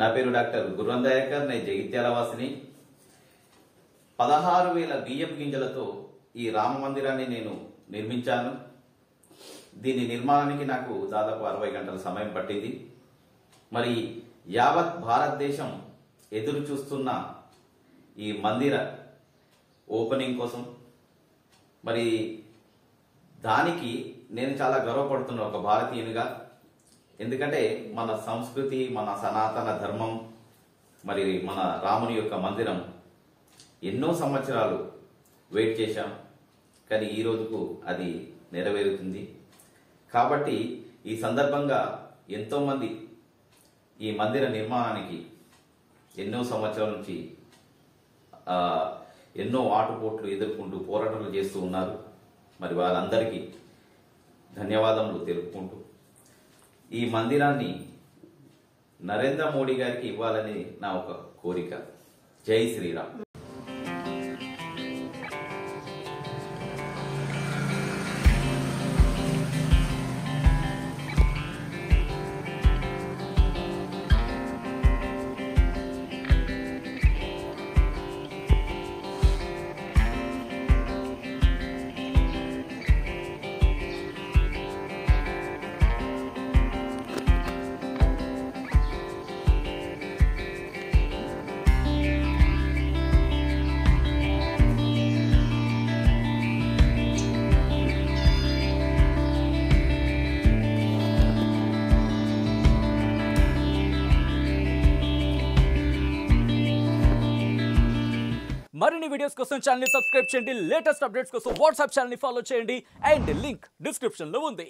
నా పేరు డాక్టర్ గుర్రం దయాకర్. నేను జగిత్యాల వాసిని. 16,000 బియ్యం గింజలతో ఈ రామ మందిరాన్ని నేను నిర్మించాను. దీని నిర్మాణానికి నాకు దాదాపు 60 గంటల సమయం పట్టింది. మరి యావత్ భారతదేశం ఎదురు చూస్తున్న ఈ మందిర ఓపెనింగ్ కోసం మరి దానికి నేను చాలా గర్వపడుతున్నా ఒక భారతీయునిగా. ఎందుకంటే మన సంస్కృతి, మన సనాతన ధర్మం, మరి మన రాముని యొక్క మందిరం ఎన్నో సంవత్సరాలు వెయిట్ చేశాం, కానీ ఈ రోజుకు అది నెరవేరుతుంది. కాబట్టి ఈ సందర్భంగా ఎంతోమంది ఈ మందిర నిర్మాణానికి ఎన్నో సంవత్సరాల నుంచి ఎన్నో ఆటుపోట్లు ఎదుర్కొంటూ పోరాటాలు చేస్తూ ఉన్నారు. మరి వాళ్ళందరికీ ధన్యవాదములు తెలుపుకుంటూ ఈ మందిరాన్ని నరేంద్ర మోడీ గారికి ఇవ్వాలని నా ఒక కోరిక. జై శ్రీరామ్. మరిన్ని వీడియోస్ కోసం ఛానల్ ని సబ్స్క్రైబ్ చేయండి. లేటెస్ట్ అప్డేట్స్ కోసం వాట్సాప్ ఛానల్ ని ఫాలో చేయండి. అండ్ లింక్ డిస్క్రిప్షన్ లో ఉంది.